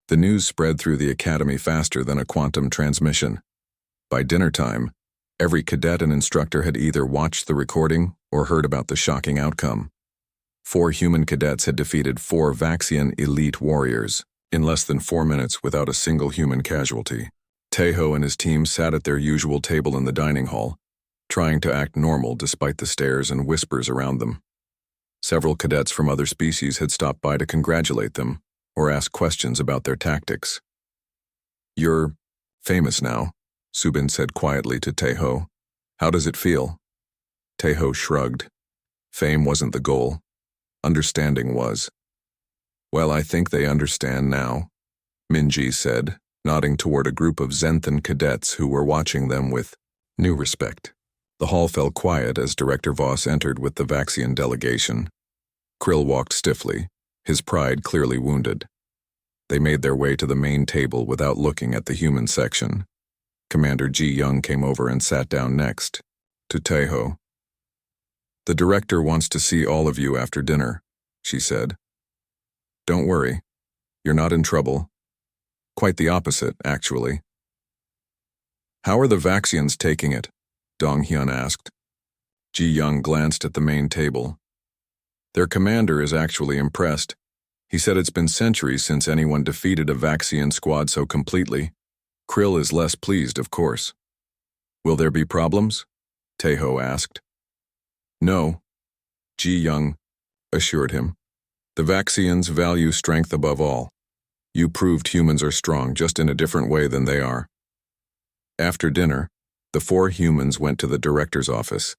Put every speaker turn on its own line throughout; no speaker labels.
The news spread through the academy faster than a quantum transmission. By dinner time, every cadet and instructor had either watched the recording or heard about the shocking outcome. 4 human cadets had defeated 4 Vaxian elite warriors in less than 4 minutes without a single human casualty. Tejo and his team sat at their usual table in the dining hall, trying to act normal despite the stares and whispers around them. Several cadets from other species had stopped by to congratulate them or ask questions about their tactics. "You're famous now," Subin said quietly to Tejo. "How does it feel?" Tejo shrugged. Fame wasn't the goal. Understanding was. "Well, I think they understand now," Minji said, nodding toward a group of Zenthan cadets who were watching them with new respect. The hall fell quiet as Director Voss entered with the Vaxian delegation. Krill walked stiffly, his pride clearly wounded. They made their way to the main table without looking at the human section. Commander Ji Young came over and sat down next, to Tejo. "The director wants to see all of you after dinner," she said. "Don't worry, you're not in trouble. Quite the opposite, actually." "How are the Vaxians taking it?" Dong Hyun asked. Ji Young glanced at the main table. "Their commander is actually impressed. He said it's been centuries since anyone defeated a Vaxian squad so completely. Krill is less pleased, of course." "Will there be problems?" Tejo asked. "No," Ji Young assured him. "The Vaxians value strength above all. You proved humans are strong, just in a different way than they are." After dinner, the 4 humans went to the director's office.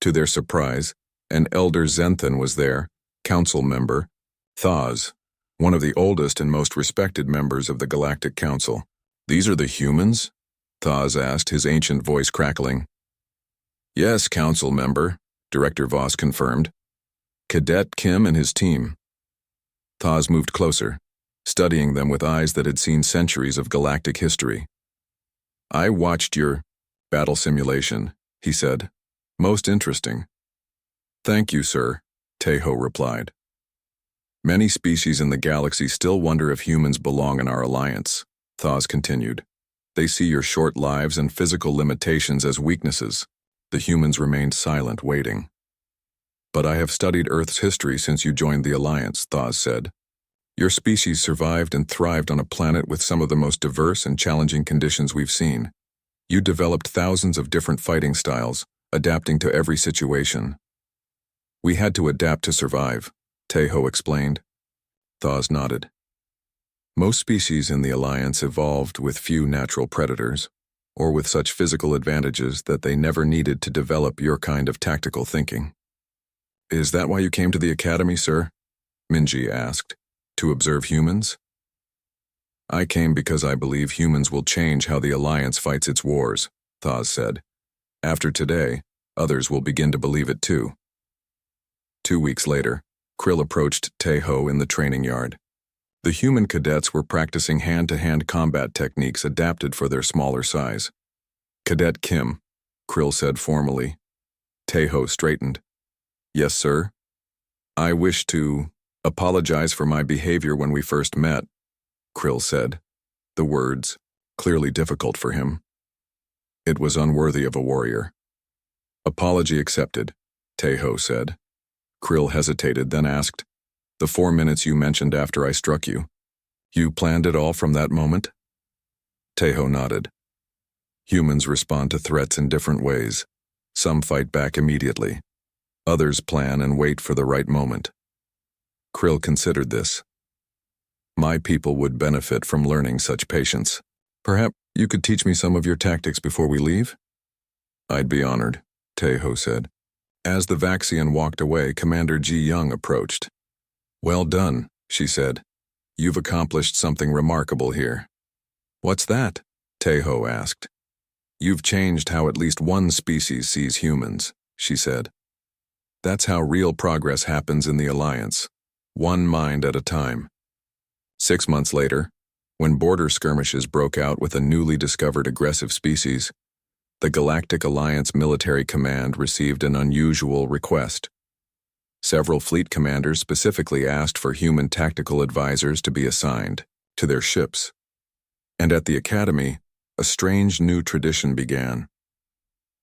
To their surprise, an elder Zenthan was there, council member, Thaz, one of the oldest and most respected members of the Galactic Council. "These are the humans?" Thaz asked, his ancient voice crackling. "Yes, council member," Director Voss confirmed. "Cadet Kim and his team." Thaz moved closer, studying them with eyes that had seen centuries of galactic history. "I watched your battle simulation," he said. "Most interesting." "Thank you, sir," Tejo replied. "Many species in the galaxy still wonder if humans belong in our alliance," Thaz continued. "They see your short lives and physical limitations as weaknesses." The humans remained silent, waiting. "But I have studied Earth's history since you joined the alliance," Thaz said. "Your species survived and thrived on a planet with some of the most diverse and challenging conditions we've seen. You developed thousands of different fighting styles, adapting to every situation." "We had to adapt to survive," Tejo explained. Thaz nodded. "Most species in the Alliance evolved with few natural predators, or with such physical advantages that they never needed to develop your kind of tactical thinking." "Is that why you came to the Academy, sir?" Minji asked. "To observe humans?" "I came because I believe humans will change how the Alliance fights its wars," Thaz said. "After today, others will begin to believe it too." 2 weeks later, Krill approached Tejo in the training yard. The human cadets were practicing hand-to-hand combat techniques adapted for their smaller size. "Cadet Kim," Krill said formally. Tejo straightened. "Yes, sir. I wish to apologize for my behavior when we first met," Krill said, the words clearly difficult for him. "It was unworthy of a warrior." "Apology accepted," Tejo said. Krill hesitated, then asked, "The 4 minutes you mentioned after I struck you, you planned it all from that moment?" Tejo nodded. "Humans respond to threats in different ways. Some fight back immediately. Others plan and wait for the right moment." Krill considered this. "My people would benefit from learning such patience. Perhaps you could teach me some of your tactics before we leave?" "I'd be honored," Tejo said. As the Vaxian walked away, Commander Ji Young approached. "Well done," she said. "You've accomplished something remarkable here." "What's that?" Tejo asked. "You've changed how at least one species sees humans," she said. "That's how real progress happens in the Alliance, one mind at a time." 6 months later, when border skirmishes broke out with a newly discovered aggressive species, the Galactic Alliance Military Command received an unusual request. Several fleet commanders specifically asked for human tactical advisors to be assigned to their ships. And at the academy, a strange new tradition began.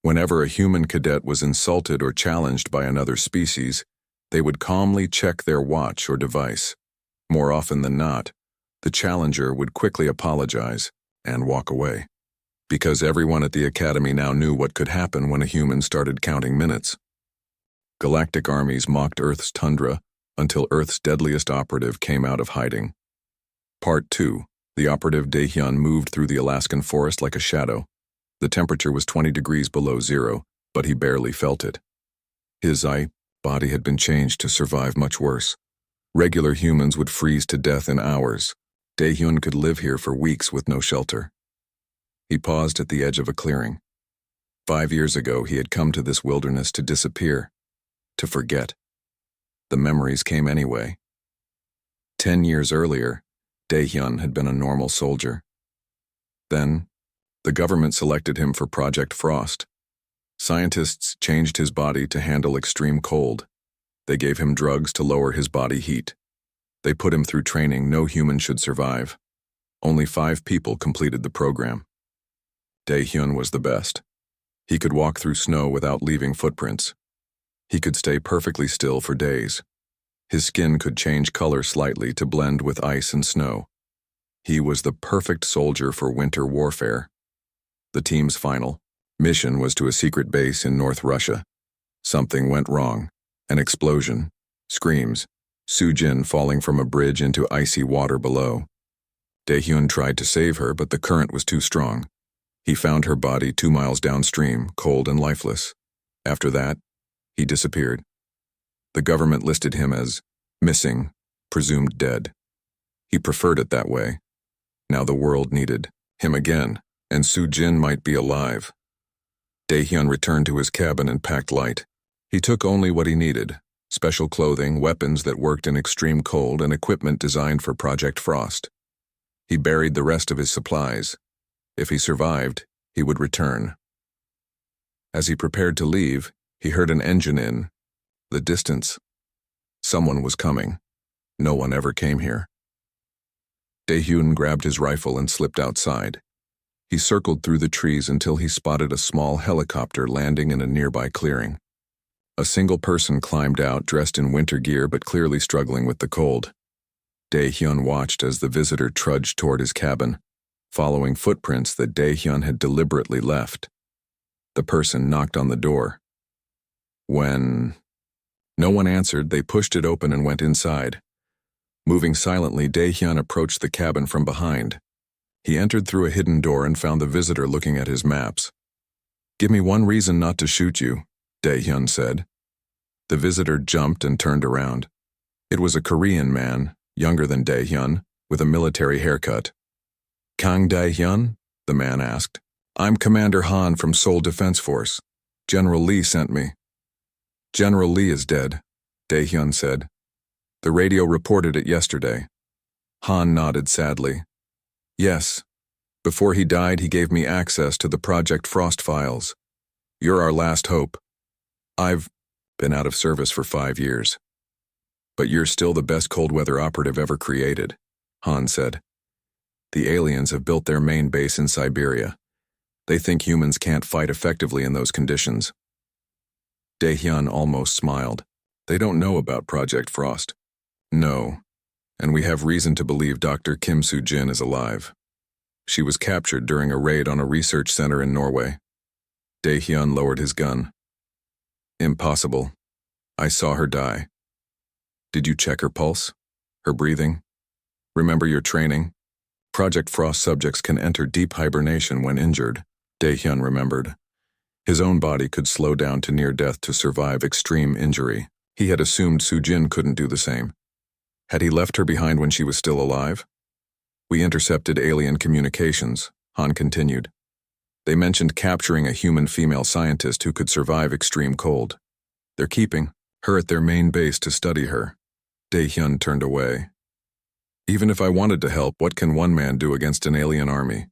Whenever a human cadet was insulted or challenged by another species, they would calmly check their watch or device. More often than not, the challenger would quickly apologize and walk away, because everyone at the academy now knew what could happen when a human started counting minutes. Galactic armies mocked Earth's tundra until Earth's deadliest operative came out of hiding. Part 2. The operative Daehyun moved through the Alaskan forest like a shadow. The temperature was 20 degrees below zero, but he barely felt it. His body had been changed to survive much worse. Regular humans would freeze to death in hours. Daehyun could live here for weeks with no shelter. He paused at the edge of a clearing. 5 years ago, he had come to this wilderness to disappear, to forget. The memories came anyway. 10 years earlier, Daehyun had been a normal soldier. Then, the government selected him for Project Frost. Scientists changed his body to handle extreme cold. They gave him drugs to lower his body heat. They put him through training no human should survive. Only 5 people completed the program. Daehyun was the best. He could walk through snow without leaving footprints. He could stay perfectly still for days. His skin could change color slightly to blend with ice and snow. He was the perfect soldier for winter warfare. The team's final mission was to a secret base in North Russia. Something went wrong. An explosion. Screams. Soo-jin falling from a bridge into icy water below. Daehyun tried to save her, but the current was too strong. He found her body 2 miles downstream, cold and lifeless. After that, he disappeared. The government listed him as missing, presumed dead. He preferred it that way. Now the world needed him again, and Soo-jin might be alive. Daehyun returned to his cabin and packed light. He took only what he needed: special clothing, weapons that worked in extreme cold, and equipment designed for Project Frost. He buried the rest of his supplies. If he survived, he would return. As he prepared to leave, he heard an engine in the distance. Someone was coming. No one ever came here. Daehyun grabbed his rifle and slipped outside. He circled through the trees until he spotted a small helicopter landing in a nearby clearing. A single person climbed out, dressed in winter gear but clearly struggling with the cold. Daehyun watched as the visitor trudged toward his cabin, following footprints that Daehyun had deliberately left. The person knocked on the door. When no one answered, they pushed it open and went inside. Moving silently, Daehyun approached the cabin from behind. He entered through a hidden door and found the visitor looking at his maps. "Give me one reason not to shoot you," Daehyun said. The visitor jumped and turned around. It was a Korean man, younger than Daehyun, with a military haircut. "Kang Daehyun?" the man asked. "I'm Commander Han from Seoul Defense Force. General Lee sent me." "General Lee is dead," Daehyun said. "The radio reported it yesterday." Han nodded sadly. "Yes. Before he died, he gave me access to the Project Frost files. You're our last hope. I've been out of service for 5 years. But you're still the best cold-weather operative ever created," Han said. "The aliens have built their main base in Siberia. They think humans can't fight effectively in those conditions." Daehyun almost smiled. "They don't know about Project Frost." "No, and we have reason to believe Dr. Kim Soo-jin is alive. She was captured during a raid on a research center in Norway." Daehyun lowered his gun. "Impossible. I saw her die." "Did you check her pulse? Her breathing? Remember your training? Project Frost subjects can enter deep hibernation when injured," Daehyun remembered. His own body could slow down to near death to survive extreme injury. He had assumed Soo-jin couldn't do the same. Had he left her behind when she was still alive? "We intercepted alien communications," Han continued. "They mentioned capturing a human female scientist who could survive extreme cold. They're keeping her at their main base to study her." Daehyun turned away. "Even if I wanted to help, what can one man do against an alien army?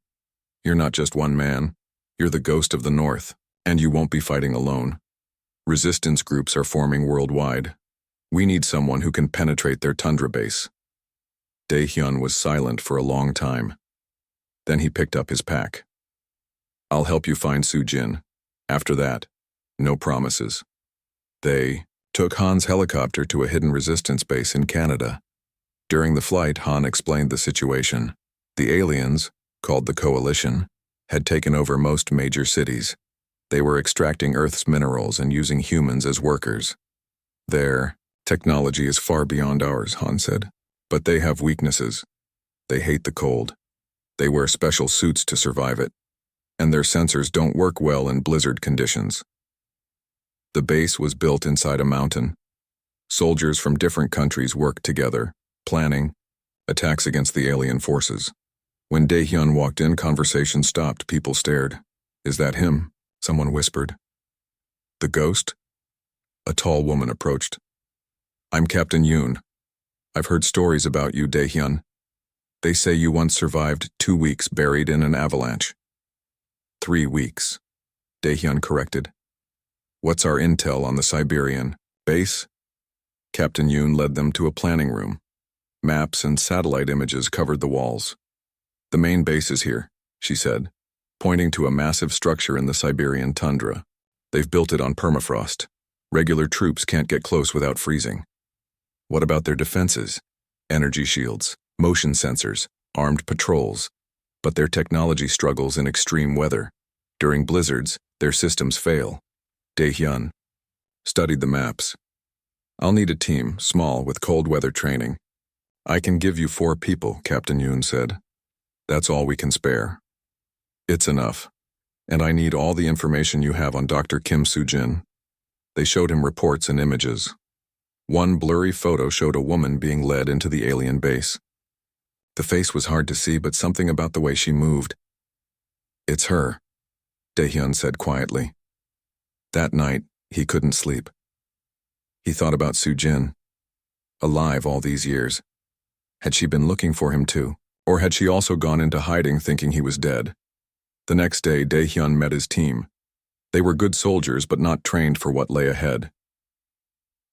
You're not just one man. You're the ghost of the North, and you won't be fighting alone. Resistance groups are forming worldwide. We need someone who can penetrate their tundra base." Dae-hyun was silent for a long time. Then he picked up his pack. I'll help you find Soo-jin. After that, no promises. They took Han's helicopter to a hidden resistance base in Canada. During the flight, Han explained the situation. The aliens, called the Coalition, had taken over most major cities. They were extracting Earth's minerals and using humans as workers. Their technology is far beyond ours, Han said. But they have weaknesses. They hate the cold. They wear special suits to survive it. And their sensors don't work well in blizzard conditions. The base was built inside a mountain. Soldiers from different countries worked together, planning attacks against the alien forces. When Dae-hyun walked in, conversation stopped. People stared. Is that him? Someone whispered. The ghost? A tall woman approached. I'm Captain Yoon. I've heard stories about you, Dae-hyun. They say you once survived 2 weeks buried in an avalanche. 3 weeks, Dae-hyun corrected. What's our intel on the Siberian base? Captain Yoon led them to a planning room. Maps and satellite images covered the walls. The main base is here, she said, pointing to a massive structure in the Siberian tundra. They've built it on permafrost. Regular troops can't get close without freezing. What about their defenses? Energy shields, motion sensors, armed patrols. But their technology struggles in extreme weather. During blizzards, their systems fail. Dae-hyun studied the maps. I'll need a team, small, with cold weather training. I can give you 4 people, Captain Yoon said. That's all we can spare. It's enough. And I need all the information you have on Dr. Kim Soo-jin. They showed him reports and images. One blurry photo showed a woman being led into the alien base. The face was hard to see, but something about the way she moved. It's her, Dae-hyun said quietly. That night, he couldn't sleep. He thought about Soo-jin. Alive all these years. Had she been looking for him too? Or had she also gone into hiding thinking he was dead? The next day, Dae-hyun met his team. They were good soldiers but not trained for what lay ahead.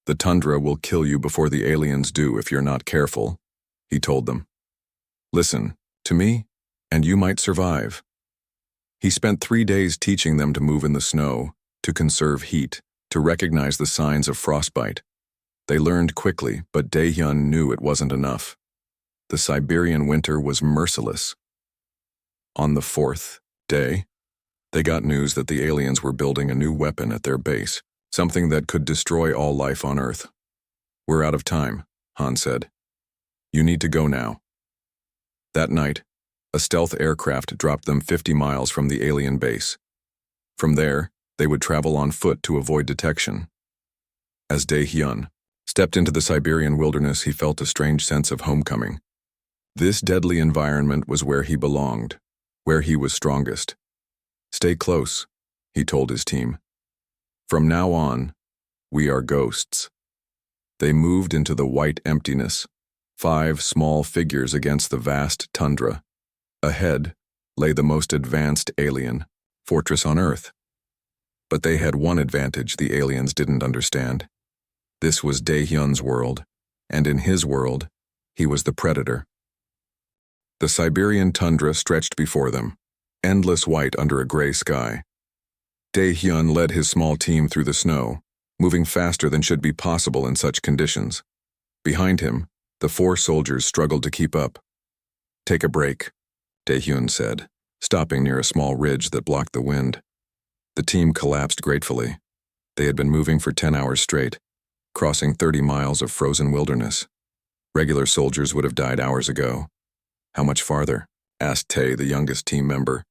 The tundra will kill you before the aliens do if you're not careful, he told them. Listen to me, and you might survive. He spent 3 days teaching them to move in the snow, to conserve heat, to recognize the signs of frostbite. They learned quickly, but Dae-hyun knew it wasn't enough. The Siberian winter was merciless. On the 4th day, they got news that the aliens were building a new weapon at their base, something that could destroy all life on Earth. We're out of time, Han said. You need to go now. That night, a stealth aircraft dropped them 50 miles from the alien base. From there, they would travel on foot to avoid detection. As Dae-hyun stepped into the Siberian wilderness, he felt a strange sense of homecoming. This deadly environment was where he belonged, where he was strongest. Stay close, he told his team. From now on, we are ghosts. They moved into the white emptiness, 5 small figures against the vast tundra. Ahead lay the most advanced alien fortress on Earth. But they had one advantage the aliens didn't understand. This was Dae-hyun's world, and in his world, he was the predator. The Siberian tundra stretched before them, endless white under a gray sky. Dae-hyun led his small team through the snow, moving faster than should be possible in such conditions. Behind him, the 4 soldiers struggled to keep up. Take a break, Dae-hyun said, stopping near a small ridge that blocked the wind. The team collapsed gratefully. They had been moving for 10 hours straight, crossing 30 miles of frozen wilderness. Regular soldiers would have died hours ago. How much farther? Asked Tae, the youngest team member.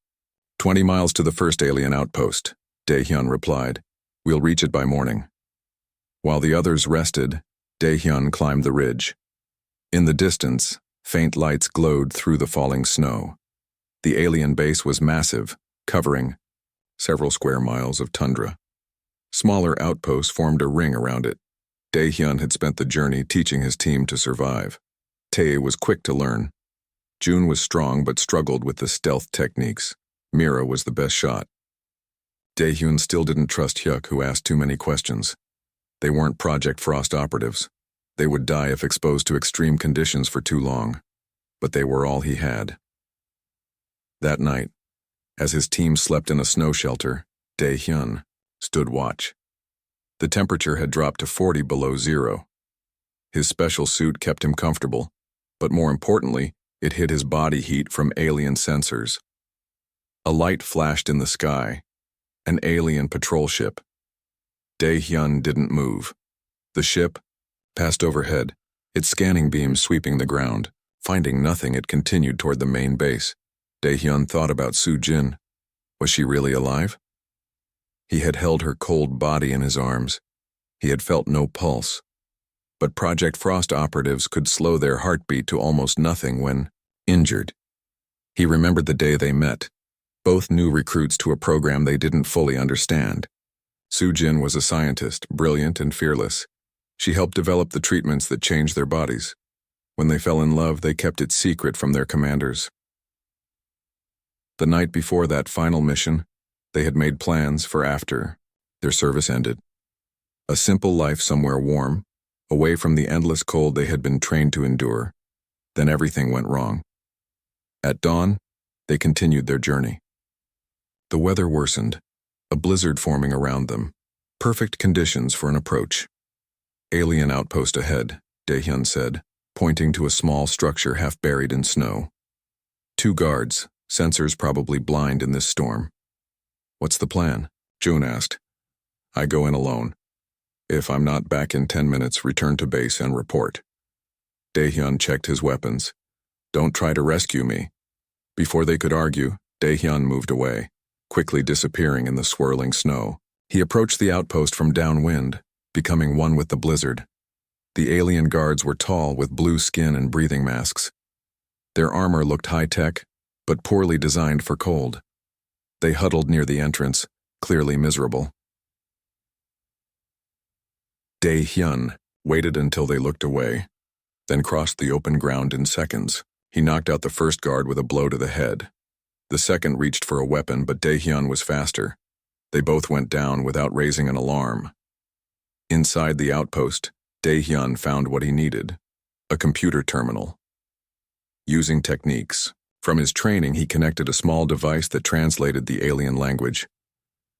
20 miles to the first alien outpost, Dae-hyun replied. We'll reach it by morning. While the others rested, Dae-hyun climbed the ridge. In the distance, faint lights glowed through the falling snow. The alien base was massive, covering several square miles of tundra. Smaller outposts formed a ring around it. Dae-hyun had spent the journey teaching his team to survive. Tae was quick to learn. June was strong but struggled with the stealth techniques. Mira was the best shot. Dae-hyun still didn't trust Hyuk, who asked too many questions. They weren't Project Frost operatives. They would die if exposed to extreme conditions for too long. but they were all he had. That night, as his team slept in a snow shelter, Dae-hyun stood watch. The temperature had dropped to 40 below zero. His special suit kept him comfortable, but more importantly, it hid his body heat from alien sensors. A light flashed in the sky, an alien patrol ship. Dae-hyun didn't move. The ship passed overhead, its scanning beams sweeping the ground. Finding nothing, it continued toward the main base. Dae-hyun thought about Soo-jin. Was she really alive? He had held her cold body in his arms. He had felt no pulse. But Project Frost operatives could slow their heartbeat to almost nothing when injured. He remembered the day they met, both new recruits to a program they didn't fully understand. Soo-jin was a scientist, brilliant and fearless. She helped develop the treatments that changed their bodies. When they fell in love, they kept it secret from their commanders. The night before that final mission, they had made plans for after their service ended. A simple life somewhere warm, away from the endless cold they had been trained to endure. Then everything went wrong. At dawn, they continued their journey. The weather worsened, a blizzard forming around them. Perfect conditions for an approach. Alien outpost ahead, Dae-hyun said, pointing to a small structure half buried in snow. 2 guards, sensors probably blind in this storm. What's the plan? June asked. I go in alone. If I'm not back in 10 minutes, return to base and report. Dae-hyun checked his weapons. Don't try to rescue me. Before they could argue, Dae-hyun moved away, quickly disappearing in the swirling snow. He approached the outpost from downwind, becoming one with the blizzard. The alien guards were tall with blue skin and breathing masks. Their armor looked high-tech, but poorly designed for cold. They huddled near the entrance, clearly miserable. Dae-hyun waited until they looked away, then crossed the open ground in seconds. He knocked out the first guard with a blow to the head. The second reached for a weapon, but Dae-hyun was faster. They both went down without raising an alarm. Inside the outpost, Dae-hyun found what he needed, a computer terminal. Using techniques from his training, he connected a small device that translated the alien language.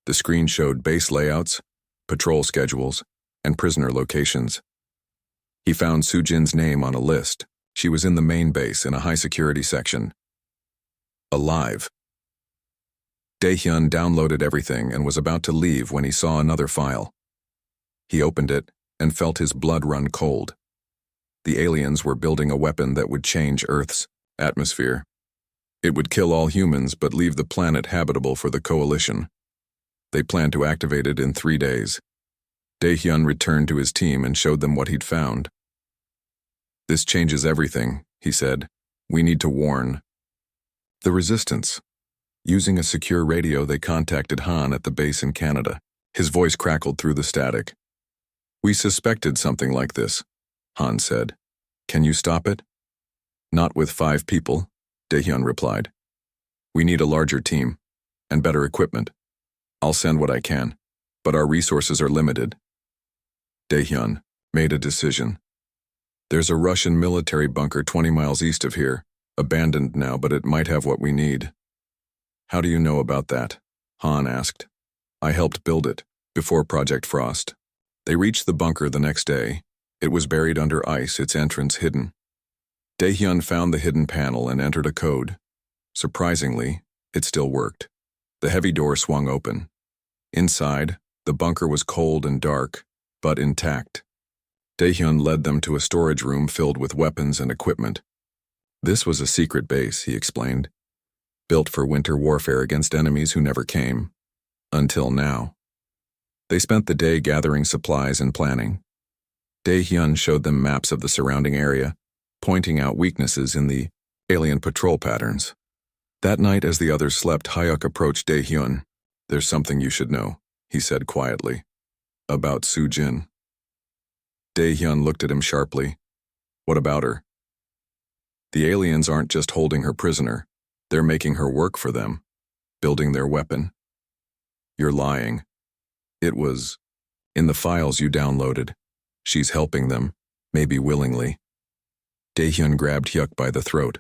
The screen showed base layouts, patrol schedules, and prisoner locations. He found Soo-jin's name on a list. She was in the main base in a high-security section. Alive. Dae-hyun downloaded everything and was about to leave when he saw another file. He opened it and felt his blood run cold. The aliens were building a weapon that would change Earth's atmosphere. It would kill all humans but leave the planet habitable for the Coalition. They planned to activate it in 3 days. Dae-hyun returned to his team and showed them what he'd found. This changes everything, he said. We need to warn the Resistance. Using a secure radio, they contacted Han at the base in Canada. His voice crackled through the static. We suspected something like this, Han said. Can you stop it? Not with 5 people, Dae-hyun replied. We need a larger team and better equipment. I'll send what I can, but our resources are limited. Dae-hyun made a decision. There's a Russian military bunker 20 miles east of here, abandoned now, but it might have what we need. How do you know about that? Han asked. I helped build it, before Project Frost. They reached the bunker the next day. It was buried under ice, its entrance hidden. Dae-hyun found the hidden panel and entered a code. Surprisingly, it still worked. The heavy door swung open. Inside, the bunker was cold and dark, but intact. Dae-hyun led them to a storage room filled with weapons and equipment. This was a secret base, he explained, built for winter warfare against enemies who never came. Until now. They spent the day gathering supplies and planning. Dae-hyun showed them maps of the surrounding area, pointing out weaknesses in the alien patrol patterns. That night, as the others slept, Hyuk approached Dae-hyun. There's something you should know, he said quietly. About Soo-jin. Dae-hyun looked at him sharply. What about her? The aliens aren't just holding her prisoner. They're making her work for them, building their weapon. You're lying. It was in the files you downloaded. She's helping them, maybe willingly. Dae-hyun grabbed Hyuk by the throat.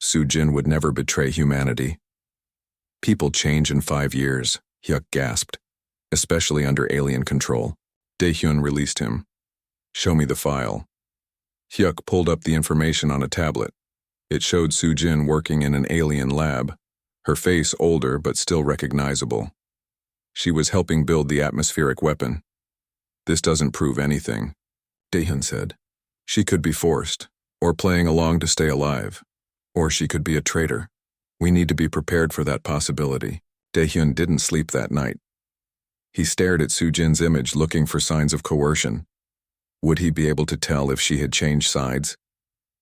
Soo-jin would never betray humanity. People change in 5 years, Hyuk gasped, especially under alien control. Dae-hyun released him. Show me the file. Hyuk pulled up the information on a tablet. It showed Soo-jin working in an alien lab, her face older but still recognizable. She was helping build the atmospheric weapon. This doesn't prove anything, Dae-hyun said. She could be forced, or playing along to stay alive, or she could be a traitor. We need to be prepared for that possibility. Dae-hyun didn't sleep that night. He stared at Soo-jin's image looking for signs of coercion. Would he be able to tell if she had changed sides?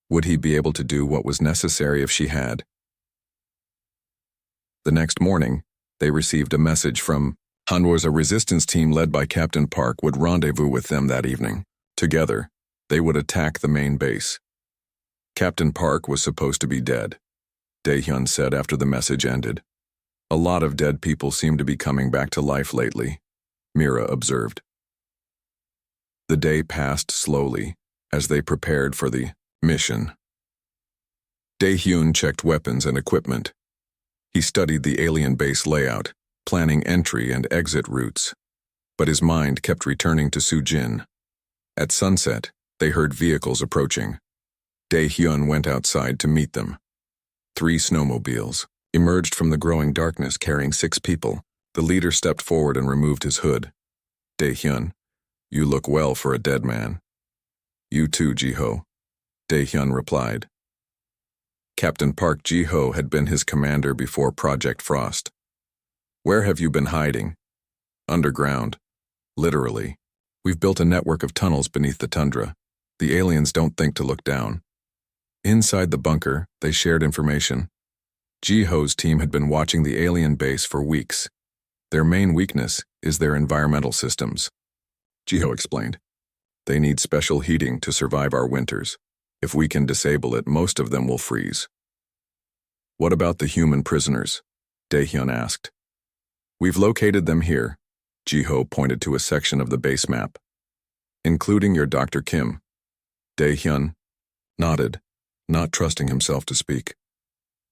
Would he be able to do what was necessary if she had? The next morning, they received a message from Hanwhar's. A resistance team led by Captain Park would rendezvous with them that evening. Together, they would attack the main base. Captain Park was supposed to be dead, Dae-hyun said after the message ended. A lot of dead people seem to be coming back to life lately, Mira observed. The day passed slowly as they prepared for the mission. Dae-hyun checked weapons and equipment. He studied the alien base layout, planning entry and exit routes. But his mind kept returning to Soo-jin. At sunset, they heard vehicles approaching. Dae-hyun went outside to meet them. 3 snowmobiles emerged from the growing darkness carrying 6 people. The leader stepped forward and removed his hood. Dae-hyun, you look well for a dead man. You too, Ji-ho, Dae-hyun replied. Captain Park Ji-ho had been his commander before Project Frost. Where have you been hiding? Underground. Literally. We've built a network of tunnels beneath the tundra. The aliens don't think to look down. Inside the bunker, they shared information. Ji-ho's team had been watching the alien base for weeks. Their main weakness is their environmental systems. Ji-ho explained. They need special heating to survive our winters. If we can disable it, most of them will freeze. What about the human prisoners? Dae-hyun asked. We've located them here. Ji-ho pointed to a section of the base map. Including your Dr. Kim. Dae-hyun nodded, not trusting himself to speak.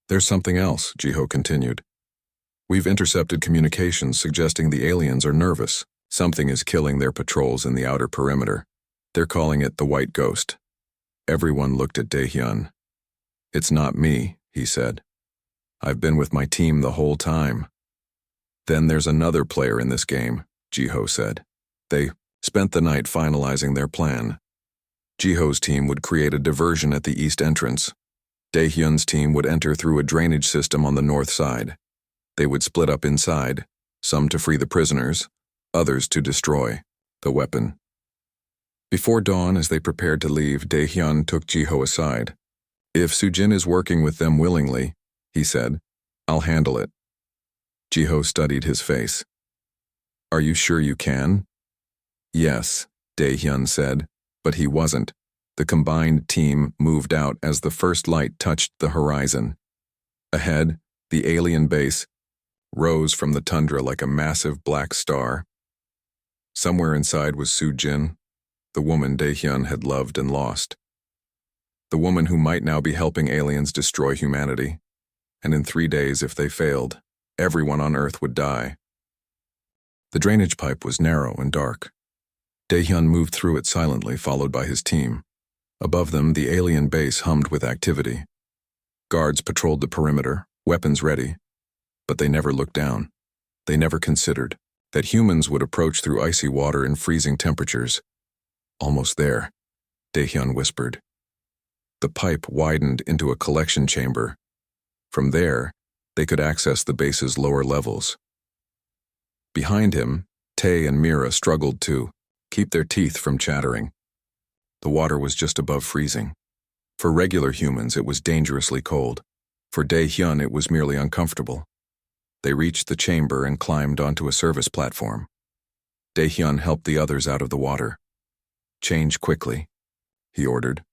There's something else, Ji-ho continued. We've intercepted communications suggesting the aliens are nervous. Something is killing their patrols in the outer perimeter. They're calling it the White Ghost. Everyone looked at Dae-hyun. It's not me, he said. I've been with my team the whole time. Then there's another player in this game, Ji-ho said. They spent the night finalizing their plan. Ji-ho's team would create a diversion at the east entrance. Dae-hyun's team would enter through a drainage system on the north side. They would split up inside, some to free the prisoners, others to destroy the weapon. Before dawn, as they prepared to leave, Dae-hyun took Ji-ho aside. If Soo-jin is working with them willingly, he said, I'll handle it. Ji-ho studied his face. Are you sure you can? Yes, Dae-hyun said, but he wasn't. The combined team moved out as the first light touched the horizon. Ahead, the alien base rose from the tundra like a massive black star. Somewhere inside was Soo-jin, the woman Dae-hyun had loved and lost. The woman who might now be helping aliens destroy humanity. And in 3 days, if they failed, everyone on Earth would die. The drainage pipe was narrow and dark. Dae-hyun moved through it silently, followed by his team. Above them, the alien base hummed with activity. Guards patrolled the perimeter, weapons ready. But they never looked down. They never considered that humans would approach through icy water in freezing temperatures. Almost there, Dae-hyun whispered. The pipe widened into a collection chamber. From there, they could access the base's lower levels. Behind him, Tae and Mira struggled to keep their teeth from chattering. The water was just above freezing. For regular humans, it was dangerously cold. For Dae-hyun, it was merely uncomfortable. They reached the chamber and climbed onto a service platform. Dae-hyun helped the others out of the water. Change quickly, he ordered.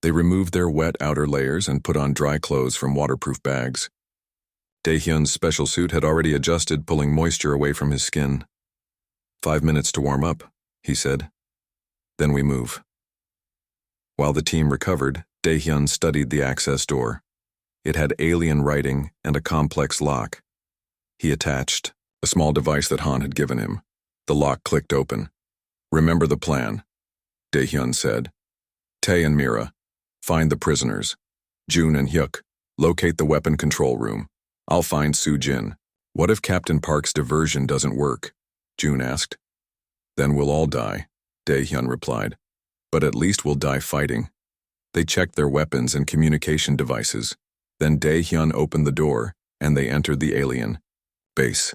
They removed their wet outer layers and put on dry clothes from waterproof bags. Dae-hyun's special suit had already adjusted, pulling moisture away from his skin. 5 minutes to warm up, he said. Then we move. While the team recovered, Dae-hyun studied the access door. It had alien writing and a complex lock. He attached a small device that Han had given him. The lock clicked open. "Remember the plan," Dae-hyun said. "Tae and Mira, find the prisoners. Jun and Hyuk, locate the weapon control room. I'll find Soo-jin." "What if Captain Park's diversion doesn't work?" Jun asked. "Then we'll all die," Dae-hyun replied. "But at least we'll die fighting." They checked their weapons and communication devices. Then Dae-hyun opened the door, and they entered the alien base.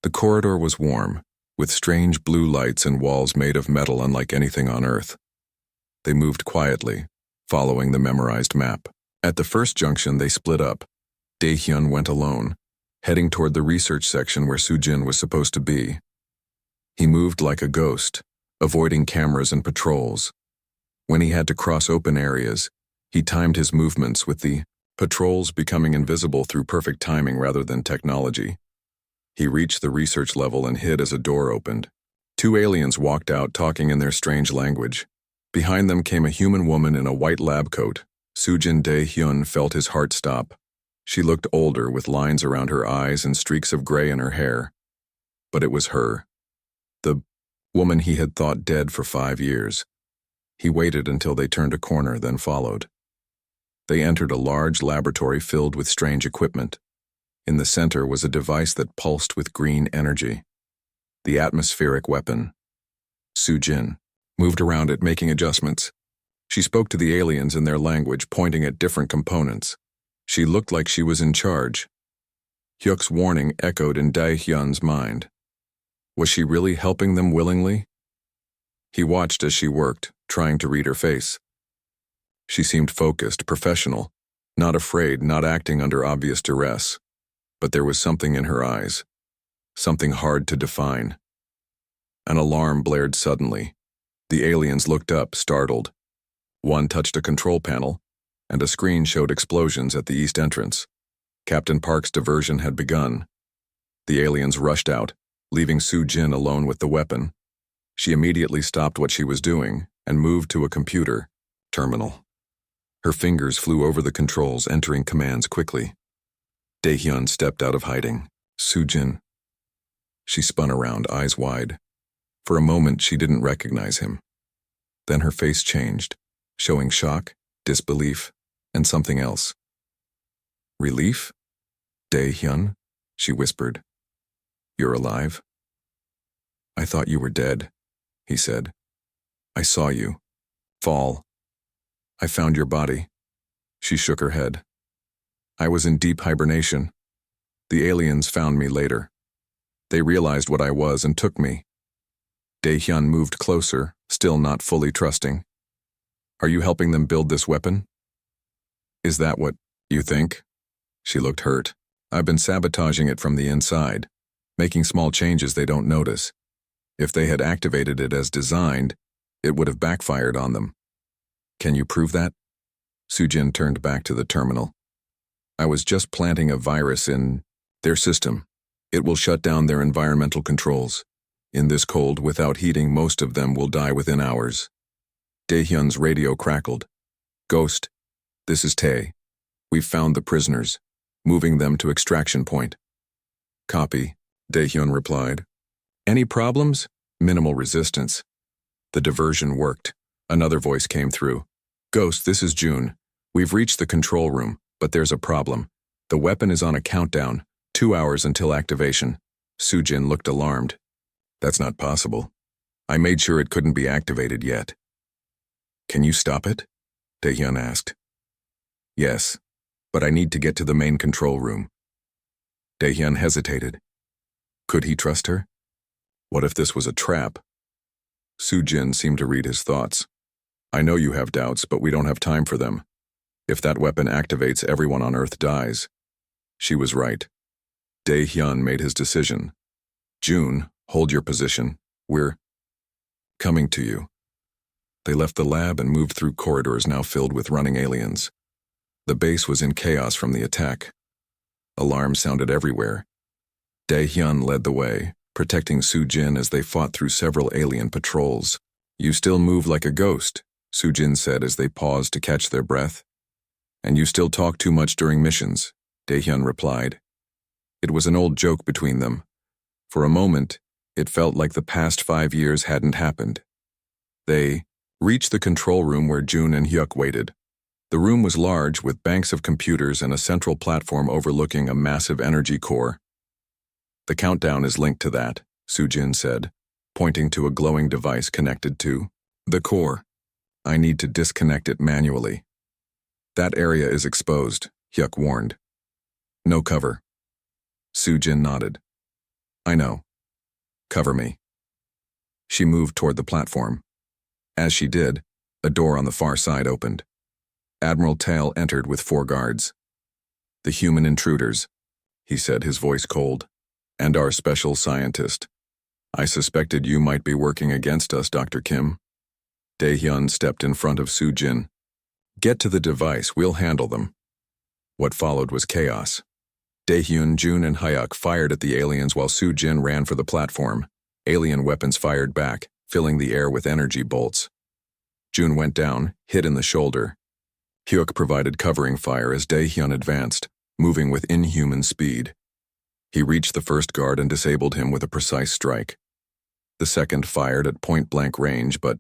The corridor was warm, with strange blue lights and walls made of metal unlike anything on Earth. They moved quietly, following the memorized map. At the first junction, they split up. Dae-hyun went alone, heading toward the research section where Soo-jin was supposed to be. He moved like a ghost, avoiding cameras and patrols. When he had to cross open areas, he timed his movements with the patrols becoming invisible through perfect timing rather than technology. He reached the research level and hid as a door opened. Two aliens walked out talking in their strange language. Behind them came a human woman in a white lab coat. Soo-jin Dae-hyun felt his heart stop. She looked older with lines around her eyes and streaks of gray in her hair. But it was her. The woman he had thought dead for 5 years. He waited until they turned a corner, then followed. They entered a large laboratory filled with strange equipment. In the center was a device that pulsed with green energy. The atmospheric weapon. Soo-jin moved around it, making adjustments. She spoke to the aliens in their language, pointing at different components. She looked like she was in charge. Hyuk's warning echoed in Dae-hyun's mind. Was she really helping them willingly? He watched as she worked, trying to read her face. She seemed focused, professional, not afraid, not acting under obvious duress. But there was something in her eyes, something hard to define. An alarm blared suddenly. The aliens looked up, startled. One touched a control panel, and a screen showed explosions at the east entrance. Captain Park's diversion had begun. The aliens rushed out, leaving Soo-jin alone with the weapon. She immediately stopped what she was doing and moved to a computer terminal. Her fingers flew over the controls, entering commands quickly. Dae-hyun stepped out of hiding. "Soo-jin." She spun around, eyes wide. For a moment, she didn't recognize him. Then her face changed, showing shock, disbelief, and something else. "Relief? Dae-hyun?" she whispered. "You're alive?" "I thought you were dead," he said. "I saw you fall. I found your body." She shook her head. "I was in deep hibernation. The aliens found me later. They realized what I was and took me." Dae-hyun moved closer, still not fully trusting. "Are you helping them build this weapon?" "Is that what you think?" She looked hurt. "I've been sabotaging it from the inside, making small changes they don't notice. If they had activated it as designed, it would have backfired on them." "Can you prove that?" Soo-jin turned back to the terminal. "I was just planting a virus in their system. It will shut down their environmental controls. In this cold, without heating, most of them will die within hours." Dae-hyun's radio crackled. "Ghost, this is Tae. We've found the prisoners, moving them to extraction point." "Copy," Dae-hyun replied. "Any problems?" "Minimal resistance." The diversion worked. Another voice came through. "Ghost, this is Jun. We've reached the control room, but there's a problem. The weapon is on a countdown, 2 hours until activation." Soo-jin looked alarmed. "That's not possible. I made sure it couldn't be activated yet." "Can you stop it?" Dae-hyun asked. "Yes, but I need to get to the main control room." Dae-hyun hesitated. Could he trust her? What if this was a trap? Soo-jin seemed to read his thoughts. "I know you have doubts, but we don't have time for them. If that weapon activates, everyone on Earth dies." She was right. Dae-hyun made his decision. "Jun, hold your position. We're coming to you." They left the lab and moved through corridors now filled with running aliens. The base was in chaos from the attack. Alarms sounded everywhere. Dae-hyun led the way, protecting Soo-jin as they fought through several alien patrols. "You still move like a ghost," Soo-jin said as they paused to catch their breath. And you still talk too much during missions, Daehyun replied. It was an old joke between them. For a moment, it felt like the past 5 years hadn't happened. They reached the control room where June and Hyuk waited. The room was large, with banks of computers and a central platform overlooking a massive energy core. The countdown is linked to that, Soo-jin said, pointing to a glowing device connected to the core. I need to disconnect it manually. That area is exposed, Hyuk warned. No cover. Soo-jin nodded. I know. Cover me. She moved toward the platform. As she did, a door on the far side opened. Admiral Tail entered with 4 guards. The human intruders, he said, his voice cold, and our special scientist. I suspected you might be working against us, Dr. Kim. Daehyun stepped in front of Soo-jin. Get to the device, we'll handle them. What followed was chaos. Daehyun, June, and Hyuk fired at the aliens while Soo-jin ran for the platform. Alien weapons fired back, filling the air with energy bolts. June went down, hit in the shoulder. Hyuk provided covering fire as Daehyun advanced, moving with inhuman speed. He reached the first guard and disabled him with a precise strike. The second fired at point-blank range, but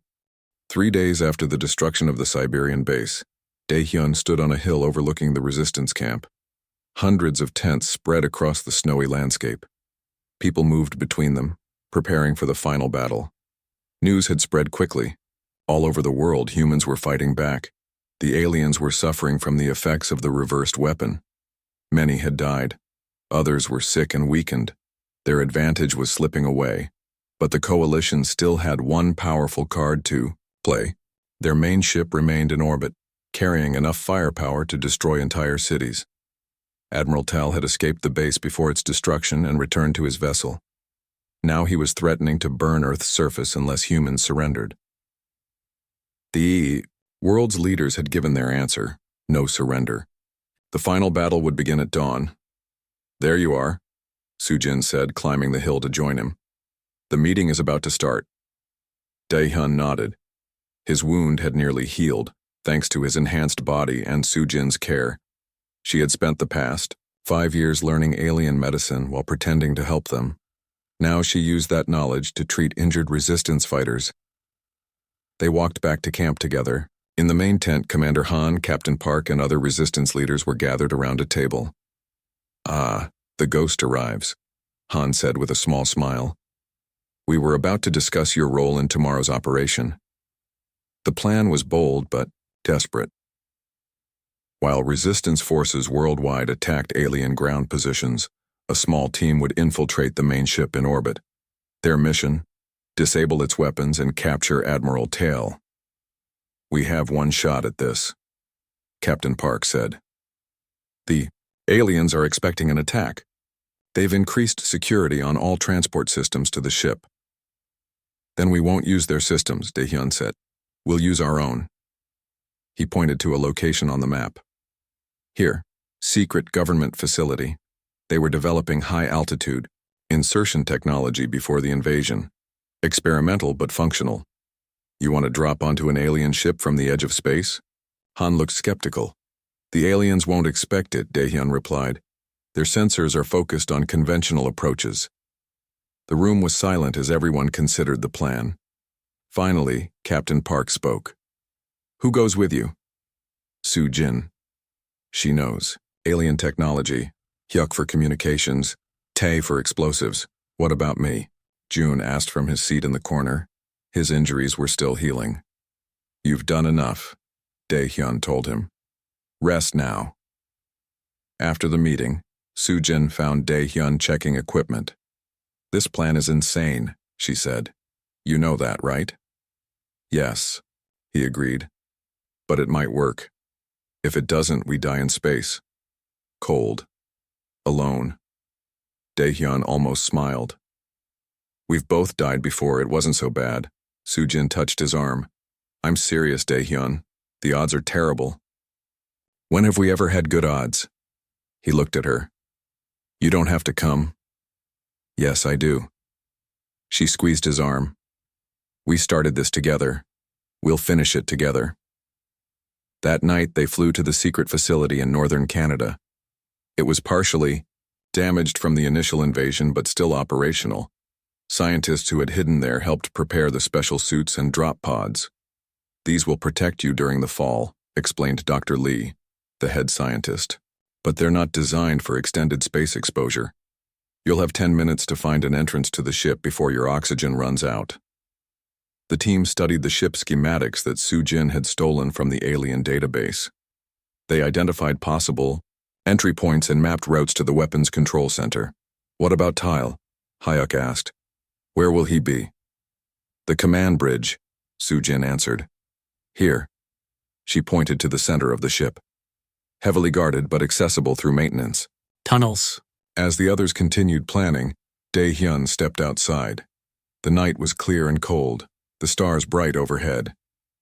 3 days after the destruction of the Siberian base, Daehyun stood on a hill overlooking the resistance camp. Hundreds of tents spread across the snowy landscape. People moved between them, preparing for the final battle. News had spread quickly. All over the world, humans were fighting back. The aliens were suffering from the effects of the reversed weapon. Many had died. Others were sick and weakened. Their advantage was slipping away. But the coalition still had one powerful card to play. Their main ship remained in orbit, carrying enough firepower to destroy entire cities. Admiral Tal had escaped the base before its destruction and returned to his vessel. Now he was threatening to burn Earth's surface unless humans surrendered. The world's leaders had given their answer: no surrender. The final battle would begin at dawn. There you are, Soo-jin said, climbing the hill to join him. The meeting is about to start. Daehyun nodded. His wound had nearly healed, thanks to his enhanced body and Soo-jin's care. She had spent the past 5 years learning alien medicine while pretending to help them. Now she used that knowledge to treat injured resistance fighters. They walked back to camp together. In the main tent, Commander Han, Captain Park, and other resistance leaders were gathered around a table. Ah, the ghost arrives, Han said with a small smile. We were about to discuss your role in tomorrow's operation. The plan was bold but desperate. While resistance forces worldwide attacked alien ground positions, a small team would infiltrate the main ship in orbit. Their mission: disable its weapons and capture Admiral Tail. We have one shot at this, Captain Park said. The aliens are expecting an attack. They've increased security on all transport systems to the ship. Then we won't use their systems, Daehyun said. We'll use our own. He pointed to a location on the map. Here, secret government facility. They were developing high-altitude insertion technology before the invasion. Experimental but functional. You want to drop onto an alien ship from the edge of space? Han looked skeptical. The aliens won't expect it, Daehyun replied. Their sensors are focused on conventional approaches. The room was silent as everyone considered the plan. Finally, Captain Park spoke. Who goes with you? Soo-jin. She knows. Alien technology. Hyuk for communications. Tae for explosives. What about me? June asked from his seat in the corner. His injuries were still healing. You've done enough, Daehyun told him. Rest now. After the meeting, Soo-jin found Daehyun checking equipment. This plan is insane, she said. You know that, right? Yes, he agreed. But it might work. If it doesn't, we die in space. Cold. Alone. Daehyun almost smiled. We've both died before, it wasn't so bad. Soo-jin touched his arm. I'm serious, Daehyun. The odds are terrible. When have we ever had good odds? He looked at her. You don't have to come. Yes, I do. She squeezed his arm. We started this together. We'll finish it together. That night, they flew to the secret facility in northern Canada. It was partially damaged from the initial invasion but still operational. Scientists who had hidden there helped prepare the special suits and drop pods. These will protect you during the fall, explained Dr. Lee, the head scientist. But they're not designed for extended space exposure. You'll have 10 minutes to find an entrance to the ship before your oxygen runs out. The team studied the ship schematics that Sujin had stolen from the alien database. They identified possible entry points and mapped routes to the weapons control center. What about Tile? Hyuk asked. Where will he be? The command bridge, Sujin answered. Here. She pointed to the center of the ship. Heavily guarded but accessible through maintenance.
Tunnels.
As the others continued planning, Dae-hyun stepped outside. The night was clear and cold, the stars bright overhead.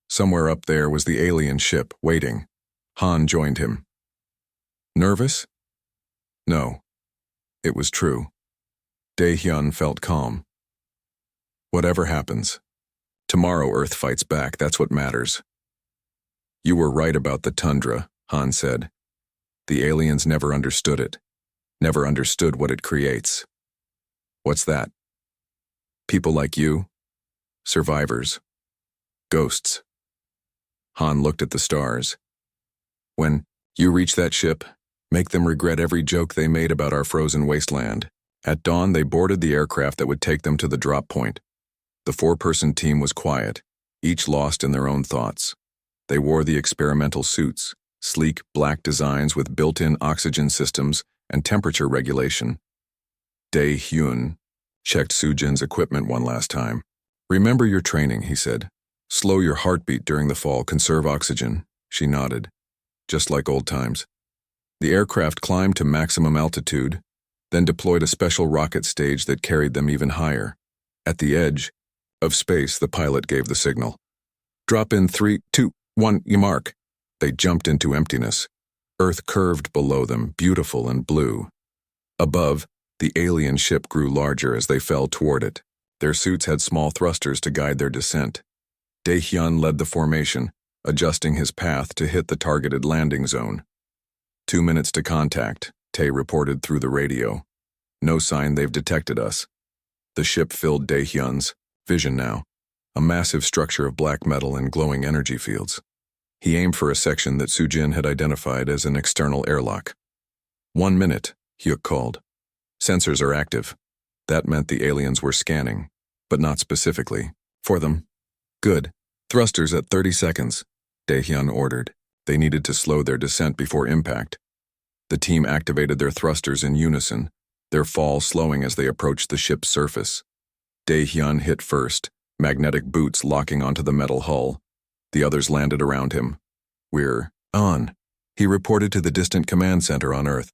Somewhere up there was the alien ship, waiting. Han joined him. Nervous? No. It was true. Dae-hyun felt calm. Whatever happens, tomorrow Earth fights back, that's what matters. You were right about the Tundra, Han said. The aliens never understood it. Never understood what it creates. What's that? People like you? Survivors. Ghosts. Han looked at the stars. When you reach that ship, make them regret every joke they made about our frozen wasteland. At dawn, they boarded the aircraft that would take them to the drop point. The 4-person team was quiet, each lost in their own thoughts. They wore the experimental suits, sleek black designs with built-in oxygen systems and temperature regulation. Dae-hyun checked Sujin's equipment one last time. Remember your training, he said. Slow your heartbeat during the fall, conserve oxygen. She nodded. Just like old times. The aircraft climbed to maximum altitude, then deployed a special rocket stage that carried them even higher. At the edge of space, the pilot gave the signal. Drop in 3, 2, 1, you mark. They jumped into emptiness. Earth curved below them, beautiful and blue. Above, the alien ship grew larger as they fell toward it. Their suits had small thrusters to guide their descent. Dae-hyun led the formation, adjusting his path to hit the targeted landing zone. 2 minutes to contact, Tae reported through the radio. No sign they've detected us. The ship filled Dae-hyun's vision now, a massive structure of black metal and glowing energy fields. He aimed for a section that Sujin had identified as an external airlock. 1 minute, Hyuk called. Sensors are active. That meant the aliens were scanning, but not specifically. For them. Good. Thrusters at 30 seconds, Dae-hyun ordered. They needed to slow their descent before impact. The team activated their thrusters in unison, their fall slowing as they approached the ship's surface. Dae-hyun hit first, magnetic boots locking onto the metal hull. The others landed around him. We're on, he reported to the distant command center on Earth.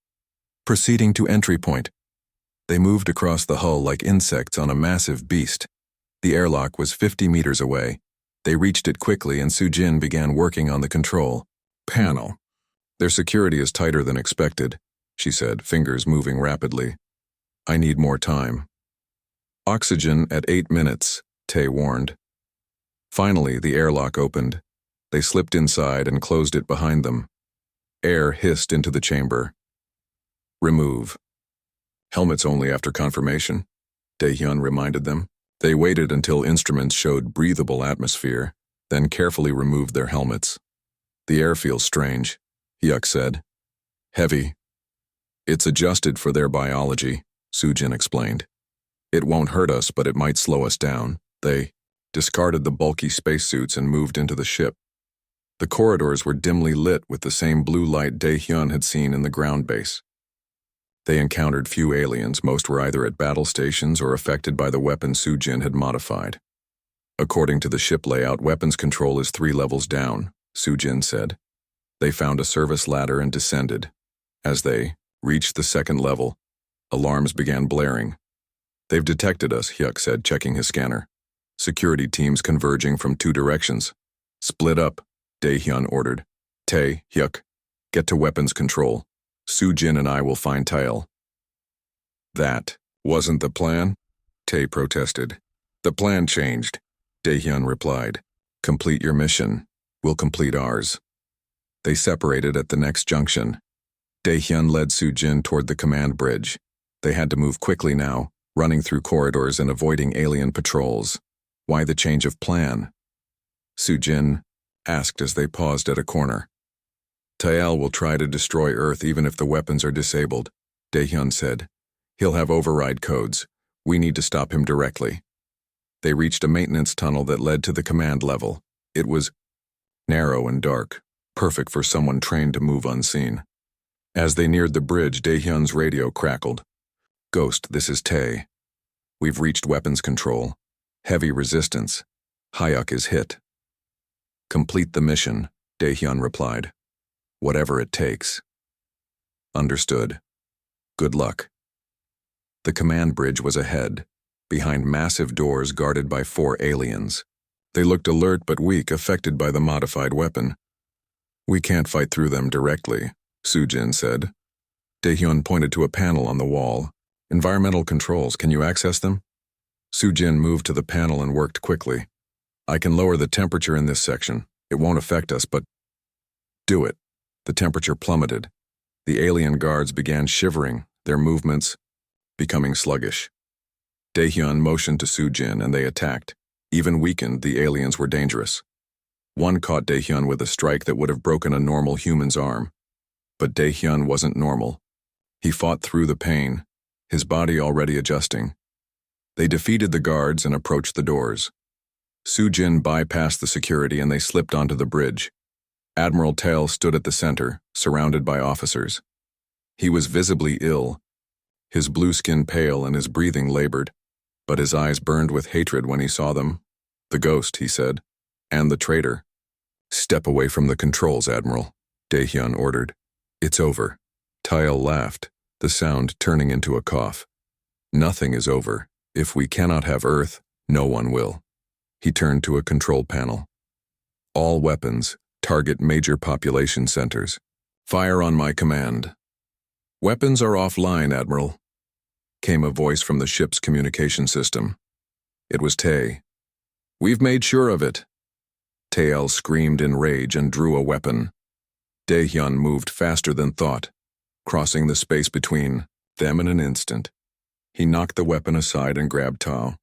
Proceeding to entry point. They moved across the hull like insects on a massive beast. The airlock was 50 meters away. They reached it quickly and Sujin began working on the control panel. Their security is tighter than expected, she said, fingers moving rapidly. I need more time. Oxygen at 8 minutes, Tae warned. Finally, the airlock opened. They slipped inside and closed it behind them. Air hissed into the chamber. Remove. Helmets only after confirmation, Dae-hyun reminded them. They waited until instruments showed breathable atmosphere, then carefully removed their helmets. The air feels strange, Hyuk said. Heavy. It's adjusted for their biology, Sujin explained. It won't hurt us, but it might slow us down. They discarded the bulky spacesuits and moved into the ship. The corridors were dimly lit with the same blue light Dae-hyun had seen in the ground base. They encountered few aliens, most were either at battle stations or affected by the weapon Sujin had modified. According to the ship layout, weapons control is 3 levels down, Sujin said. They found a service ladder and descended. As they reached the 2nd level, alarms began blaring. They've detected us, Hyuk said, checking his scanner. Security teams converging from 2 directions. Split up, Dae-hyun ordered. Tae, Hyuk, get to weapons control. Sujin and I will find Tael. That wasn't the plan, Tae protested. The plan changed, Dae-hyun replied. Complete your mission. We'll complete ours. They separated at the next junction. Daehyun led Soo-jin toward the command bridge. They had to move quickly now, running through corridors and avoiding alien patrols. Why the change of plan? Soo-jin asked as they paused at a corner. Tael will try to destroy Earth even if the weapons are disabled, Daehyun said. He'll have override codes. We need to stop him directly. They reached a maintenance tunnel that led to the command level. It was narrow and dark, perfect for someone trained to move unseen. As they neared the bridge, Daehyun's radio crackled. Ghost, this is Tae. We've reached weapons control. Heavy resistance. Hyuk is hit. Complete the mission, Daehyun replied. Whatever it takes. Understood. Good luck. The command bridge was ahead, behind massive doors guarded by 4 aliens. They looked alert but weak, affected by the modified weapon. We can't fight through them directly, Soo-jin said. Daehyun pointed to a panel on the wall. Environmental controls, can you access them? Soo-jin moved to the panel and worked quickly. I can lower the temperature in this section. It won't affect us, but... Do it. The temperature plummeted. The alien guards began shivering, their movements becoming sluggish. Daehyun motioned to Soo-jin and they attacked. Even weakened, the aliens were dangerous. One caught Daehyun with a strike that would have broken a normal human's arm. But Daehyun wasn't normal. He fought through the pain, his body already adjusting. They defeated the guards and approached the doors. Soo-jin bypassed the security and they slipped onto the bridge. Admiral Tael stood at the center, surrounded by officers. He was visibly ill, his blue skin pale and his breathing labored, but his eyes burned with hatred when he saw them. The ghost, he said, and the traitor. Step away from the controls, Admiral, Daehyun ordered. It's over. Tael laughed, the sound turning into a cough. Nothing is over. If we cannot have Earth, no one will. He turned to a control panel. All weapons, target major population centers. Fire on my command. Weapons are offline, Admiral, came a voice from the ship's communication system. It was Tae. We've made sure of it. Tael screamed in rage and drew a weapon. Daehyun moved faster than thought, crossing the space between them in an instant. He knocked the weapon aside and grabbed Tao.